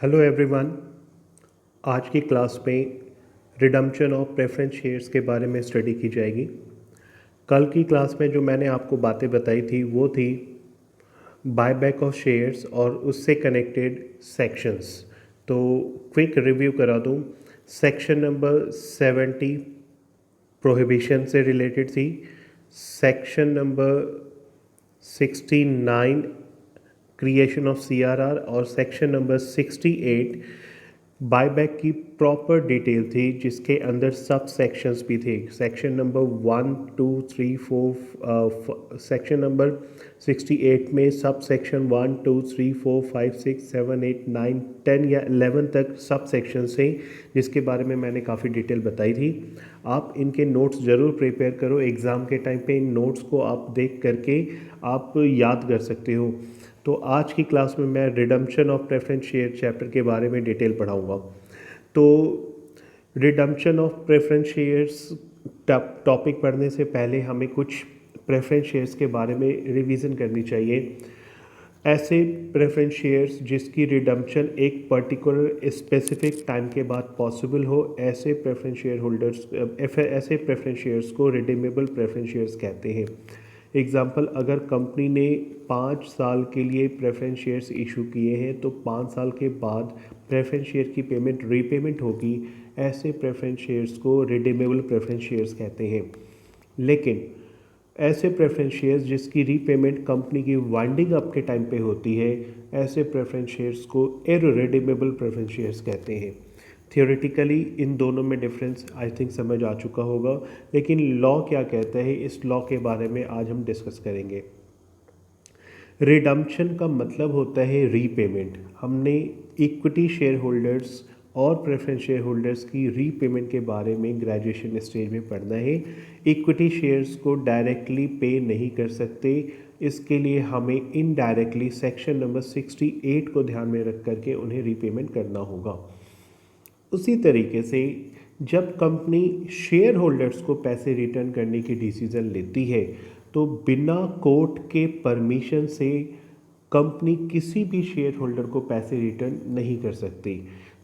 Hello everyone. आज की class में रिडम्पशन ऑफ प्रेफरेंस शेयर्स के बारे में स्टडी की जाएगी। कल की क्लास में जो मैंने आपको बातें बताई थी वो थी बायबैक ऑफ शेयर्स और उससे कनेक्टेड सेक्शंस। तो क्विक रिव्यू करा दूँ। सेक्शन नंबर 70 प्रोहिबिशन से रिलेटेड थी। Section number 69 creation of CRR और सेक्शन नंबर 68 बायबैक की प्रॉपर डिटेल थी जिसके अंदर सब सेक्शंस भी थे। सेक्शन नंबर 1 2 3 4 सेक्शन नंबर 68 में सब सेक्शन 1 2 3 4 5 6 7 8 9 10 या 11 तक सब सेक्शन थे जिसके बारे में मैंने काफ़ी डिटेल बताई थी। आप इनके नोट्स ज़रूर प्रिपेयर करो। एग्ज़ाम के टाइम पे इन नोट्स को आप देख करके आप याद कर सकते हो। तो आज की क्लास में मैं redemption of preference share chapter के बारे में डिटेल पढ़ाऊंगा। तो redemption of preference shares topic पढ़ने से पहले हमें कुछ प्रेफरेंस शेयर्स के बारे में रिवीजन करनी चाहिए। ऐसे प्रेफरेंस शेयर्स जिसकी रिडम्पशन एक पर्टिकुलर स्पेसिफिक टाइम के बाद पॉसिबल हो, ऐसे प्रेफरेंस शेयर होल्डर्स ऐसे प्रेफरेंस शेयर्स को रिडीमेबल प्रेफरेंस शेयर्स कहते हैं। एग्ज़ाम्पल, अगर कंपनी ने 5 साल के लिए प्रेफरेंस शेयर्स इशू किए हैं तो 5 साल के बाद प्रेफरेंस शेयर की पेमेंट रीपेमेंट होगी। ऐसे प्रेफरेंस शेयर्स को रिडीमेबल प्रेफरेंस शेयर्स कहते हैं। लेकिन ऐसे प्रेफरेंस शेयर्स जिसकी रीपेमेंट कंपनी की वाइंडिंग अप के टाइम पे होती है, ऐसे प्रेफरेंस शेयर्स को इररिडीमेबल प्रेफरेंस शेयर्स कहते हैं। थियोरेटिकली इन दोनों में डिफरेंस आई थिंक समझ आ चुका होगा, लेकिन लॉ क्या कहता है इस लॉ के बारे में आज हम डिस्कस करेंगे। रिडम्पशन का मतलब होता है रीपेमेंट। हमने इक्विटी शेयर होल्डर्स और प्रेफरेंस शेयर होल्डर्स की रीपेमेंट के बारे में ग्रेजुएशन स्टेज में पढ़ना है। इक्विटी शेयर्स को डायरेक्टली पे नहीं कर सकते, इसके लिए हमें इनडायरेक्टली सेक्शन नंबर 68 को ध्यान में रख करके उन्हें रीपेमेंट करना होगा। उसी तरीके से जब कंपनी शेयर होल्डर्स को पैसे रिटर्न करने की डिसीज़न लेती है तो बिना कोर्ट के परमिशन से कंपनी किसी भी शेयर होल्डर को पैसे रिटर्न नहीं कर सकती,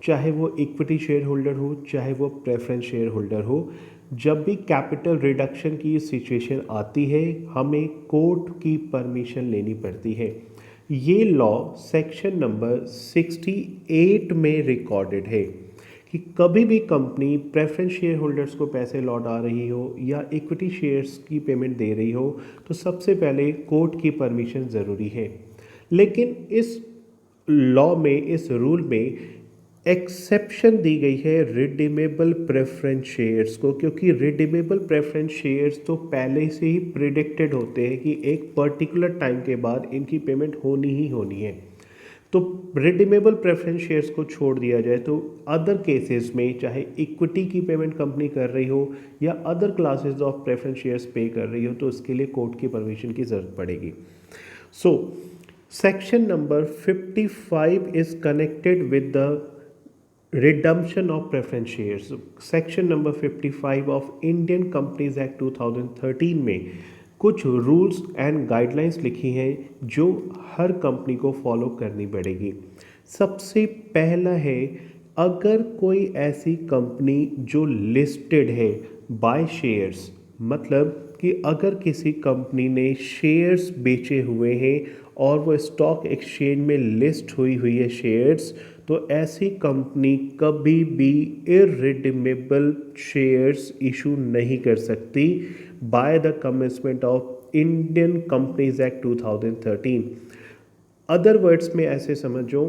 चाहे वो इक्विटी शेयर होल्डर हो चाहे वो प्रेफरेंस शेयर होल्डर हो। जब भी कैपिटल रिडक्शन की सिचुएशन आती है हमें कोर्ट की परमिशन लेनी पड़ती है। ये लॉ सेक्शन नंबर 68 में रिकॉर्डेड है कि कभी भी कंपनी प्रेफरेंस शेयर होल्डर्स को पैसे लौटा रही हो या इक्विटी शेयर्स की पेमेंट दे रही हो तो सबसे पहले कोर्ट की परमिशन ज़रूरी है। लेकिन इस लॉ में, इस रूल में एक्सेप्शन दी गई है रिडीमेबल प्रेफरेंस शेयर्स को, क्योंकि रिडीमेबल प्रेफरेंस शेयर्स तो पहले से ही प्रिडिक्टेड होते हैं कि एक पर्टिकुलर टाइम के बाद इनकी पेमेंट होनी ही होनी है। तो रिडीमेबल प्रेफरेंस शेयर्स को छोड़ दिया जाए तो अदर केसेस में, चाहे इक्विटी की पेमेंट कंपनी कर रही हो या other classes of preference shares पे कर रही हो, तो उसके लिए कोर्ट की परमिशन की ज़रूरत पड़ेगी। So section number 55 is connected with the redemption of preference shares. Section number 55 of Indian companies act 2013 में कुछ रूल्स एंड गाइडलाइंस लिखी हैं जो हर कंपनी को फॉलो करनी पड़ेगी। सबसे पहला है, अगर कोई ऐसी कंपनी जो लिस्टेड है बाय शेयर्स, मतलब कि अगर किसी कंपनी ने शेयर्स बेचे हुए हैं और वो स्टॉक एक्सचेंज में लिस्ट हुई है शेयर्स, तो ऐसी कंपनी कभी भी इररिडीमेबल शेयर्स इशू नहीं कर सकती by the commencement of Indian companies act 2013। Other words में ऐसे समझो,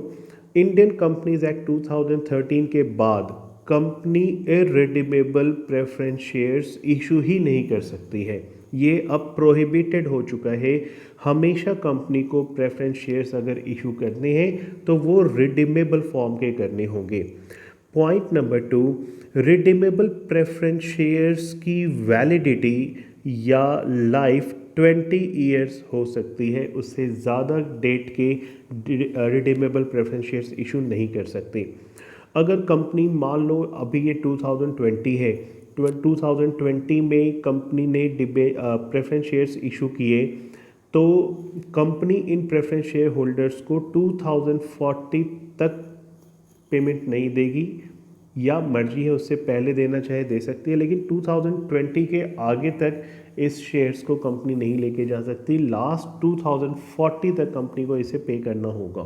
इंडियन कंपनीज एक्ट 2013 के बाद company irredeemable preference shares issue ही नहीं कर सकती है। ये अब प्रोहिबिटेड हो चुका है। हमेशा कंपनी को प्रेफरेंस शेयर्स अगर इशू करने हैं तो वो रिडीमेबल फॉर्म के करने होंगे। Point number 2, redeemable preference shares की वैलिडिटी या लाइफ 20 ईयर्स हो सकती है, उससे ज़्यादा डेट के रिडीमेबल प्रेफरेंस शेयर्स इशू नहीं कर सकते। अगर कंपनी मान लो अभी ये 2020 है, 2020 में कंपनी ने प्रेफरेंस शेयर्स इशू किए, तो कंपनी इन प्रेफरेंस शेयर होल्डर्स को 2040 तक पेमेंट नहीं देगी या मर्जी है उससे पहले देना चाहे दे सकती है, लेकिन 2020 के आगे तक इस शेयर्स को कंपनी नहीं लेके जा सकती। लास्ट 2040 तक कंपनी को इसे पे करना होगा।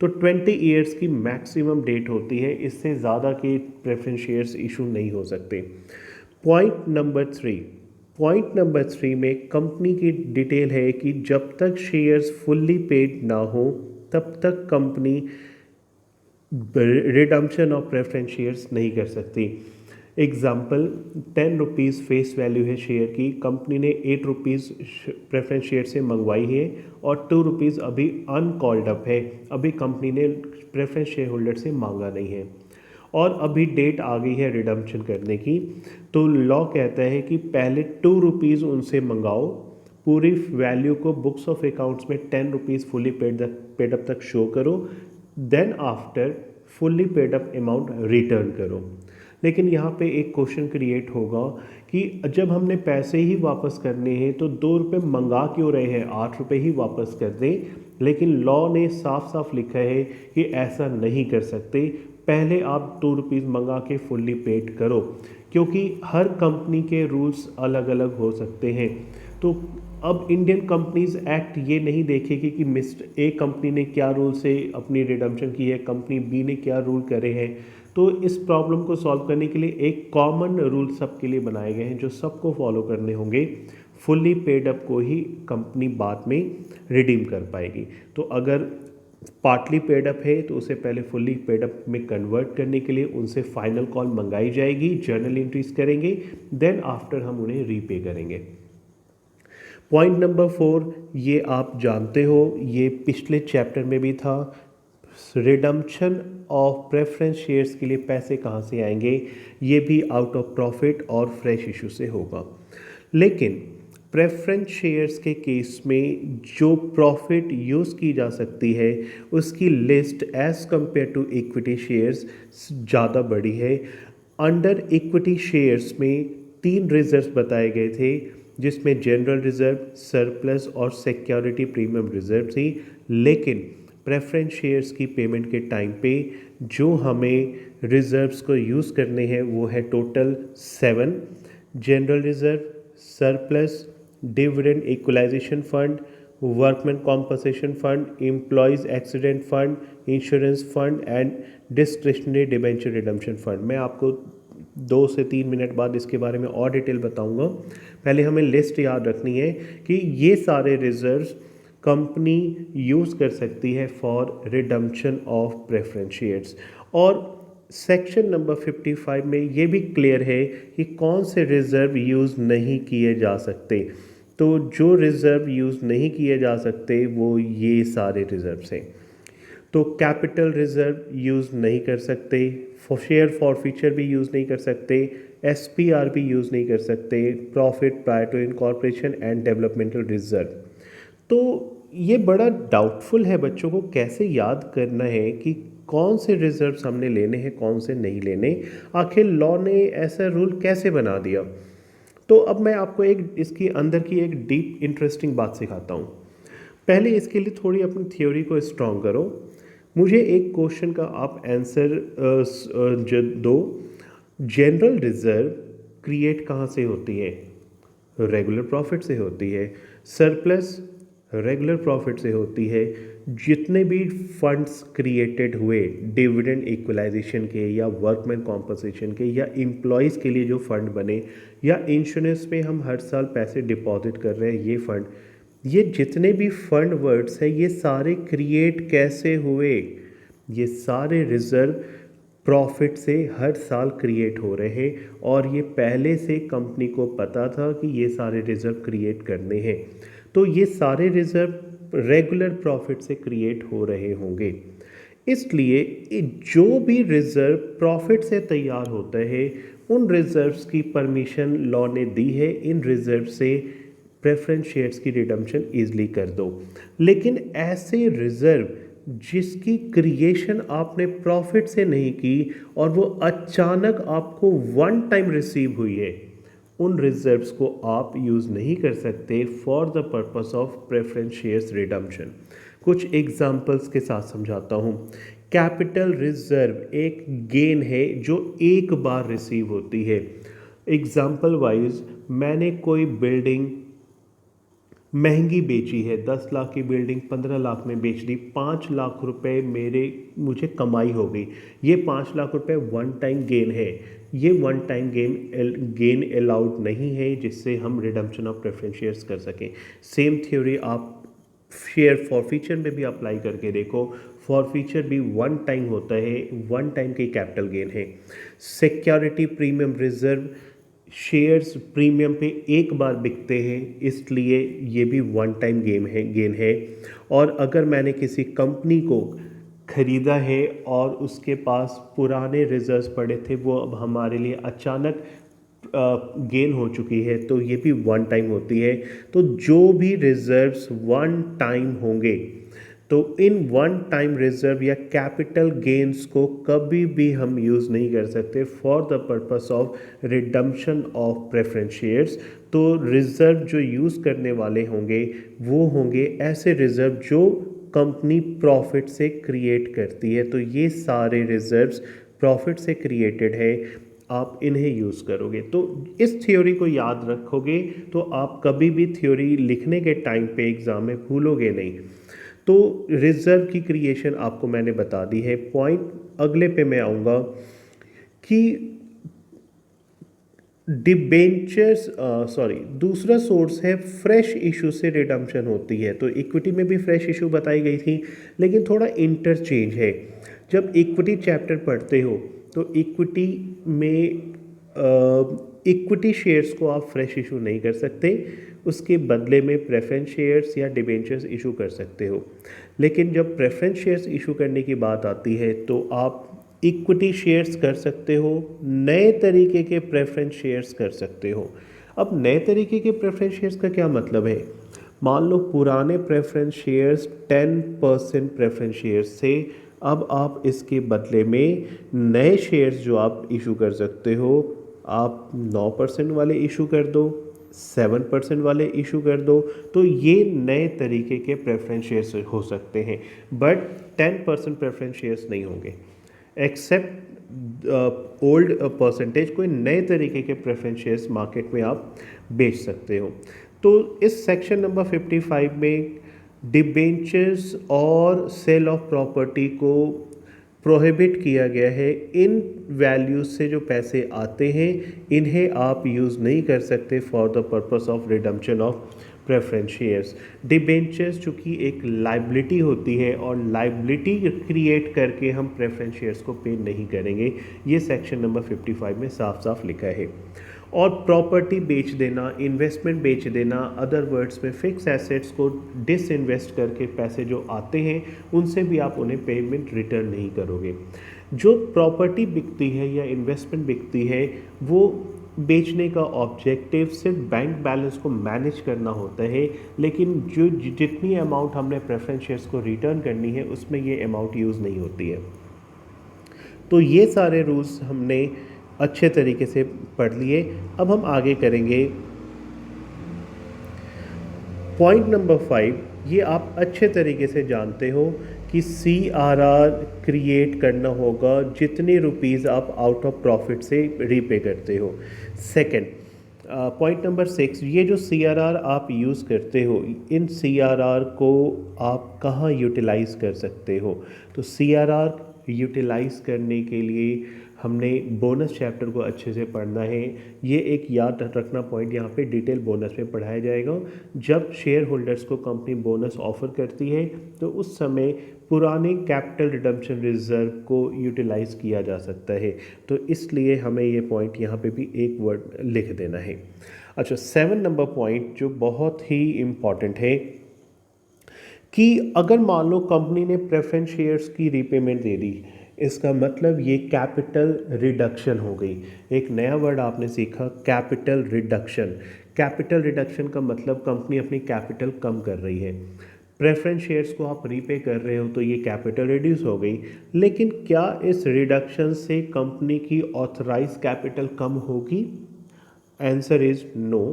तो 20 ईयर्स की मैक्सिमम डेट होती है, इससे ज़्यादा के प्रेफरेंस शेयर्स इशू नहीं हो सकते। पॉइंट नंबर 3 में कंपनी की डिटेल है कि जब तक शेयर्स फुल्ली पेड ना हो तब तक company redemption of preference shares नहीं कर सकती। एग्जाम्पल, 10 रुपीज़ फेस वैल्यू है शेयर की, कंपनी ने 8 रुपीज़ प्रेफरेंस शेयर से मंगवाई है और 2 रुपीज़ अभी अनकॉल्ड अप है, अभी कंपनी ने प्रेफरेंस शेयर होल्डर से मांगा नहीं है और अभी डेट आ गई है रिडम्पशन करने की। तो लॉ कहता है कि पहले 2 रुपीज़ उनसे मंगाओ, पूरी वैल्यू को बुक्स ऑफ अकाउंट्स में 10 रुपीज़ फुली पेड अप तक शो करो, then after fully paid up amount return करो। लेकिन यहाँ पे एक क्वेश्चन क्रिएट होगा कि जब हमने पैसे ही वापस करने हैं तो 2 रुपये मंगा क्यों रहे हैं, 8 रुपये ही वापस कर दें। लेकिन लॉ ने साफ साफ लिखा है कि ऐसा नहीं कर सकते, पहले आप 2 रुपीज़ मंगा के फुल्ली पेड करो, क्योंकि हर कंपनी के रूल्स अलग अलग हो सकते हैं। तो अब इंडियन कंपनीज एक्ट ये नहीं देखेगी कि मिस्टर ए कंपनी ने क्या रूल से अपनी रिडम्पशन की है, कंपनी बी ने क्या रूल करे हैं। तो इस प्रॉब्लम को सॉल्व करने के लिए एक कॉमन रूल सबके लिए बनाए गए हैं जो सबको फॉलो करने होंगे। फुल्ली पेड अप को ही कंपनी बाद में रिडीम कर पाएगी। तो अगर पार्टली पेड अप है तो उसे पहले फुल्ली पेड अप में कन्वर्ट करने के लिए उनसे फाइनल कॉल मंगाई जाएगी, जर्नल एंट्रीज करेंगे, देन आफ्टर हम उन्हें रीपे करेंगे। पॉइंट नंबर 4, ये आप जानते हो, ये पिछले चैप्टर में भी था, रिडम्पशन ऑफ प्रेफरेंस शेयर्स के लिए पैसे कहाँ से आएंगे, ये भी आउट ऑफ प्रॉफिट और फ्रेश इशू से होगा। लेकिन प्रेफरेंस शेयर्स के केस में जो प्रॉफिट यूज़ की जा सकती है उसकी list as compare to equity shares ज़्यादा बड़ी है। अंडर इक्विटी शेयर्स में 3 रिजर्व्स बताए गए थे, जिसमें जनरल रिजर्व, सरप्लस और सिक्योरिटी प्रीमियम रिजर्व थी। लेकिन प्रेफरेंस शेयर्स की पेमेंट के टाइम पे जो हमें रिजर्व्स को यूज़ करने हैं वो है total 7: general reserve, surplus, dividend equalisation fund, workman compensation fund, employees accident fund, insurance fund and discretionary debenture redemption fund. मैं आपको 2 से 3 मिनट बाद इसके बारे में और डिटेल बताऊंगा। पहले हमें लिस्ट याद रखनी है कि ये सारे रिजर्व्स कंपनी यूज़ कर सकती है for redemption of preference shares. और सेक्शन नंबर 55 में ये भी क्लियर है कि कौन से रिज़र्व यूज़ नहीं किए जा सकते। तो जो रिज़र्व यूज़ नहीं किए जा सकते वो ये सारे रिज़र्व्स हैं। तो कैपिटल रिज़र्व यूज़ नहीं कर सकते, शेयर फॉरफीचर भी यूज़ नहीं कर सकते, एसपीआर भी यूज़ नहीं कर सकते, profit prior to incorporation and developmental reserve. तो ये बड़ा डाउटफुल है, बच्चों को कैसे याद करना है कि कौन से रिजर्व्स हमने लेने हैं कौन से नहीं लेने, आखिर लॉ ने ऐसा रूल कैसे बना दिया। तो अब मैं आपको एक इसकी अंदर की एक डीप इंटरेस्टिंग बात सिखाता हूँ। पहले इसके लिए थोड़ी अपनी थ्योरी को स्ट्रॉन्ग करो। मुझे एक क्वेश्चन का आप आंसर दो। जनरल रिजर्व क्रिएट कहाँ से होती है? रेगुलर प्रॉफिट से होती है। सरप्लस रेगुलर प्रॉफिट से होती है। जितने भी फंड्स क्रिएटेड हुए डिविडेंड इक्वलाइजेशन के या वर्कमैन कॉम्पनसेशन के या एम्प्लॉयज़ के लिए जो फंड बने या इंश्योरेंस में हम हर साल पैसे डिपॉजिट कर रहे हैं, ये फंड, ये जितने भी फंड वर्ड्स हैं ये सारे क्रिएट कैसे हुए? ये सारे रिजर्व प्रॉफिट से हर साल क्रिएट हो रहे हैं और ये पहले से कंपनी को पता था कि ये सारे रिजर्व क्रिएट करने हैं। तो ये सारे रिजर्व रेगुलर प्रॉफिट से क्रिएट हो रहे होंगे। इसलिए जो भी रिजर्व प्रॉफिट से तैयार होता है उन रिजर्व्स की परमिशन लॉ ने दी है, इन रिजर्व से प्रेफरेंस शेयर्स की रिडम्पशन ईजिली कर दो। लेकिन ऐसे रिजर्व जिसकी क्रिएशन आपने प्रॉफिट से नहीं की और वो अचानक आपको वन टाइम रिसीव हुई है, उन रिजर्व्स को आप यूज़ नहीं कर सकते for the purpose of preference shares redemption. कुछ एग्जाम्पल्स के साथ समझाता हूँ कैपिटल रिजर्व एक गेन है जो एक बार रिसीव होती है। एग्जाम्पल वाइज मैंने कोई बिल्डिंग महंगी बेची है, 10 लाख की बिल्डिंग 15 लाख में बेच दी, 5 लाख रुपए मुझे कमाई हो गई। ये 5 लाख रुपए वन टाइम गेन है। ये वन टाइम गेन अलाउड नहीं है जिससे हम रिडम्पशन ऑफ प्रेफरेंस शेयर्स कर सकें। सेम थ्योरी आप शेयर फॉरफीचर में भी अप्लाई करके देखो। फॉरफीचर भी वन टाइम होता है, वन टाइम की कैपिटल गेन है। Security premium reserve, shares premium पे एक बार बिकते हैं, इसलिए ये भी वन टाइम गेन है। और अगर मैंने किसी कंपनी को खरीदा है और उसके पास पुराने रिजर्व्स पड़े थे, वो अब हमारे लिए अचानक गेन हो चुकी है, तो ये भी वन टाइम होती है। तो जो भी रिजर्व्स वन टाइम होंगे, तो इन वन टाइम रिजर्व या कैपिटल गेन्स को कभी भी हम यूज़ नहीं कर सकते for the purpose of redemption of preference shares. तो रिजर्व जो यूज़ करने वाले होंगे वो होंगे ऐसे रिजर्व जो कंपनी प्रॉफिट से क्रिएट करती है। तो ये सारे रिजर्व्स प्रॉफिट से क्रिएटेड है, आप इन्हें यूज़ करोगे। तो इस थ्योरी को याद रखोगे तो आप कभी भी थ्योरी लिखने के टाइम पे एग्ज़ाम में भूलोगे नहीं। तो रिजर्व की क्रिएशन आपको मैंने बता दी है। पॉइंट अगले पे मैं आऊँगा कि डिबेंचर्स दूसरा सोर्स है फ्रेश इशू से रिडम्पशन होती है। तो इक्विटी में भी फ्रेश इशू बताई गई थी, लेकिन थोड़ा इंटरचेंज है। जब इक्विटी चैप्टर पढ़ते हो तो इक्विटी में इक्विटी शेयर्स को आप फ्रेश इशू नहीं कर सकते, उसके बदले में प्रेफरेंस शेयर्स या डिबेंचर्स इशू कर सकते हो। लेकिन जब प्रेफरेंस शेयर्स इशू करने की बात आती है तो आप इक्विटी शेयर्स कर सकते हो, नए तरीके के प्रेफरेंस शेयर्स कर सकते हो। अब नए तरीके के प्रेफरेंस शेयर्स का क्या मतलब है? मान लो पुराने प्रेफरेंस शेयर्स 10% प्रेफरेंस शेयर्स थे, अब आप इसके बदले में नए शेयर्स जो आप इशू कर सकते हो, आप 9% वाले इशू कर दो, 7% वाले इशू कर दो। तो ये नए तरीके के प्रेफरेंस शेयर्स हो सकते हैं, बट 10% प्रेफरेंस शेयर्स नहीं होंगे। एक्सेप्ट ओल्ड परसेंटेज, कोई नए तरीके के प्रेफरेंस शेयर्स मार्केट में आप बेच सकते हो। तो इस सेक्शन नंबर 55 में डिबेंचर्स और सेल ऑफ प्रॉपर्टी को प्रोहिबिट किया गया है। इन वैल्यूज से जो पैसे आते हैं इन्हें आप यूज़ नहीं कर सकते for the purpose of redemption of preference shares. Debentures चूँकि एक लाइबिलिटी होती है और लाइबिलिटी क्रिएट करके हम प्रेफरेंस शेयर्स को पे नहीं करेंगे, ये सेक्शन नंबर 55 में साफ साफ लिखा है। और प्रॉपर्टी बेच देना, इन्वेस्टमेंट बेच देना, अदर वर्ड्स में फिक्स एसेट्स को डिसइन्वेस्ट करके पैसे जो आते हैं उनसे भी आप उन्हें पेमेंट रिटर्न नहीं करोगे। जो प्रॉपर्टी बिकती है या इन्वेस्टमेंट बिकती है वो बेचने का ऑब्जेक्टिव सिर्फ बैंक बैलेंस को मैनेज करना होता है, लेकिन जो जितनी अमाउंट हमने प्रेफरेंस शेयर्स को रिटर्न करनी है उसमें ये अमाउंट यूज़ नहीं होती है। तो ये सारे रूल्स हमने अच्छे तरीके से पढ़ लिए। अब हम आगे करेंगे पॉइंट नंबर 5। ये आप अच्छे तरीके से जानते हो कि CRR क्रिएट करना होगा जितने रुपीज़ आप आउट ऑफ प्रॉफिट से रीपे करते हो। सेकंड पॉइंट नंबर 6, ये जो CRR आप यूज़ करते हो, इन CRR को आप कहाँ यूटिलाइज़ कर सकते हो? तो CRR यूटिलाइज़ करने के लिए हमने बोनस चैप्टर को अच्छे से पढ़ना है। ये एक याद रखना पॉइंट, यहाँ पे डिटेल बोनस में पढ़ाया जाएगा। जब शेयर होल्डर्स को कंपनी बोनस ऑफर करती है तो उस समय पुराने कैपिटल रिडम्पशन रिजर्व को यूटिलाइज़ किया जा सकता है, तो इसलिए हमें ये पॉइंट यहाँ पे भी एक वर्ड लिख देना है। अच्छा, 7 नंबर पॉइंट जो बहुत ही इम्पॉर्टेंट है कि अगर मान लो कंपनी ने प्रेफरेंस शेयर्स की रीपेमेंट दे दी, इसका मतलब ये कैपिटल रिडक्शन हो गई। एक नया वर्ड आपने सीखा, कैपिटल रिडक्शन। कैपिटल रिडक्शन का मतलब कंपनी अपनी कैपिटल कम कर रही है। प्रेफरेंस शेयर्स को आप रीपे कर रहे हो तो ये कैपिटल रिड्यूस हो गई, लेकिन क्या इस रिडक्शन से कंपनी की ऑथराइज कैपिटल कम होगी? Answer is no.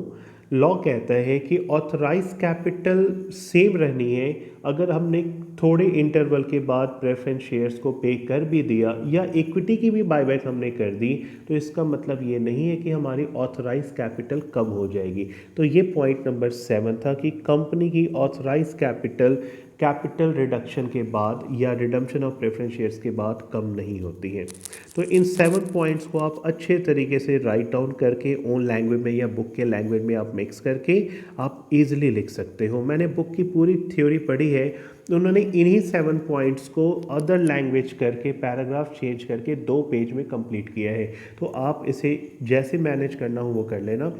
लॉ कहता है कि ऑथराइज कैपिटल सेम रहनी है। अगर हमने थोड़े इंटरवल के बाद प्रेफरेंस शेयर्स को पे कर भी दिया या इक्विटी की भी बायबैक हमने कर दी, तो इसका मतलब ये नहीं है कि हमारी ऑथराइज कैपिटल कम हो जाएगी। तो ये पॉइंट नंबर 7 था कि कंपनी की ऑथराइज कैपिटल रिडक्शन के बाद या रिडम्पशन ऑफ प्रेफरेंस शेयर्स के बाद कम नहीं होती है। तो इन 7 पॉइंट्स को आप अच्छे तरीके से राइट डाउन करके ओन लैंग्वेज में या बुक के लैंग्वेज में आप मिक्स करके आप इजीली लिख सकते हो। मैंने बुक की पूरी थ्योरी पढ़ी है, उन्होंने इन्हीं 7 पॉइंट्स को अदर लैंग्वेज करके पैराग्राफ चेंज करके 2 पेज में कंप्लीट किया है। तो आप इसे जैसे मैनेज करना हो वो कर लेना।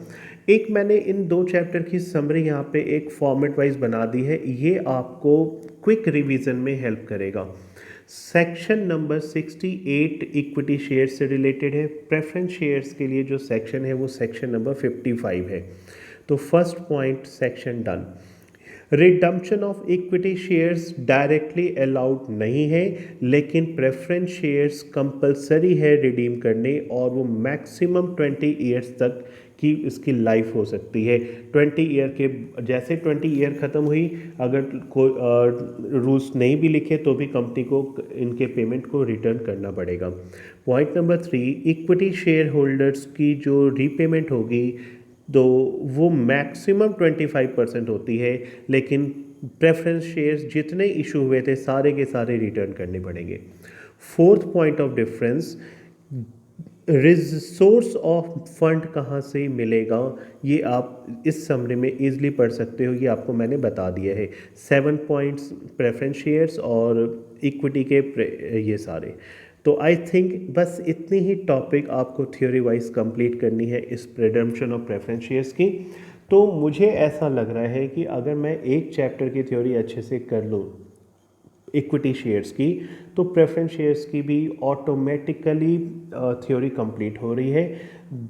एक मैंने इन 2 चैप्टर की समरी यहाँ पे एक फॉर्मेट वाइज बना दी है, ये आपको क्विक रिवीजन में हेल्प करेगा। सेक्शन नंबर 68 इक्विटी शेयर्स से रिलेटेड है। प्रेफरेंस शेयर्स के लिए जो सेक्शन है वो सेक्शन नंबर 55 है। तो first point section done. Redemption of equity shares directly allowed नहीं है, लेकिन प्रेफरेंस शेयर्स कंपलसरी है रिडीम करने और वो मैक्सिमम 20 ईयर्स तक की इसकी लाइफ हो सकती है। 20 ईयर के जैसे 20 ईयर ख़त्म हुई, अगर कोई रूल्स नहीं भी लिखे तो भी कंपनी को इनके पेमेंट को रिटर्न करना पड़ेगा। Point number 3, equity share holders की जो रीपेमेंट होगी तो वो मैक्सिमम 25% होती है, लेकिन प्रेफरेंस शेयर्स जितने इशू हुए थे सारे के सारे रिटर्न करने पड़ेंगे। Fourth point of difference, resource of fund कहाँ से मिलेगा, ये आप इस समरी में ईजिली पढ़ सकते हो, ये आपको मैंने बता दिया है। 7 पॉइंट्स प्रेफरेंस शेयर्स और इक्विटी के ये सारे। तो आई थिंक बस इतनी ही टॉपिक आपको थ्योरी वाइज कंप्लीट करनी है इस रिडम्पशन ऑफ प्रेफरेंस शेयर्स की। तो मुझे ऐसा लग रहा है कि अगर मैं एक चैप्टर की थ्योरी अच्छे से कर लूँ इक्विटी शेयर्स की, तो प्रेफरेंस शेयर्स की भी ऑटोमेटिकली थ्योरी कंप्लीट हो रही है।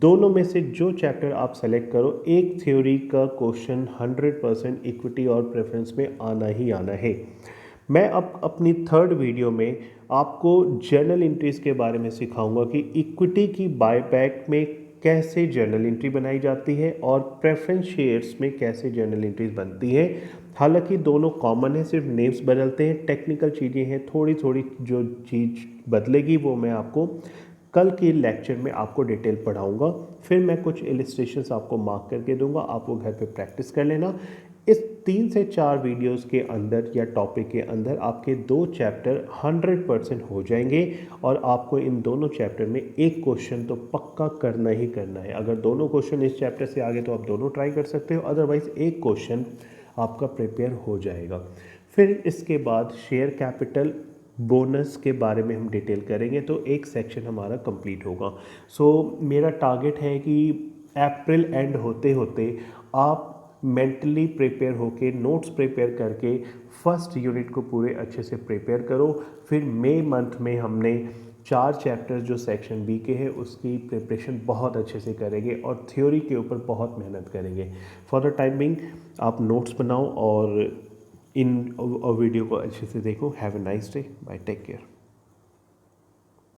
दोनों में से जो चैप्टर आप सेलेक्ट करो, एक थ्योरी का क्वेश्चन 100% इक्विटी और प्रेफरेंस में आना ही आना है। मैं अब अपनी थर्ड वीडियो में आपको जर्नल एंट्रीज के बारे में सिखाऊंगा कि इक्विटी की बायबैक में कैसे जर्नल एंट्री बनाई जाती है और प्रेफरेंस शेयर्स में कैसे जर्नल एंट्रीज बनती है। हालांकि दोनों कॉमन है, सिर्फ नेम्स बदलते हैं, टेक्निकल चीज़ें हैं, थोड़ी थोड़ी जो चीज़ बदलेगी वो मैं आपको कल के लेक्चर में आपको डिटेल पढ़ाऊंगा। फिर मैं कुछ इलिस्ट्रेशंस आपको मार्क करके दूंगा, आप वो घर पे प्रैक्टिस कर लेना। इस 3 से 4 वीडियोस के अंदर या टॉपिक के अंदर आपके 2 चैप्टर 100% हो जाएंगे और आपको इन दोनों चैप्टर में एक क्वेश्चन तो पक्का करना ही करना है। अगर दोनों क्वेश्चन इस चैप्टर से आगे तो आप दोनों ट्राई कर सकते हो, अदरवाइज एक क्वेश्चन आपका प्रिपेयर हो जाएगा। फिर इसके बाद शेयर कैपिटल बोनस के बारे में हम डिटेल करेंगे, तो एक सेक्शन हमारा कंप्लीट होगा। सो मेरा टारगेट है कि अप्रैल एंड होते होते आप मेंटली प्रिपेयर होके नोट्स प्रिपेयर करके फर्स्ट यूनिट को पूरे अच्छे से प्रिपेयर करो। फिर मई मंथ में हमने 4 चैप्टर्स जो सेक्शन बी के हैं उसकी प्रिपरेशन बहुत अच्छे से करेंगे और थ्योरी के ऊपर बहुत मेहनत करेंगे। फॉर द टाइम बिंग आप नोट्स बनाओ और इन वीडियो को अच्छे से देखो। Have a nice day, bye, take care.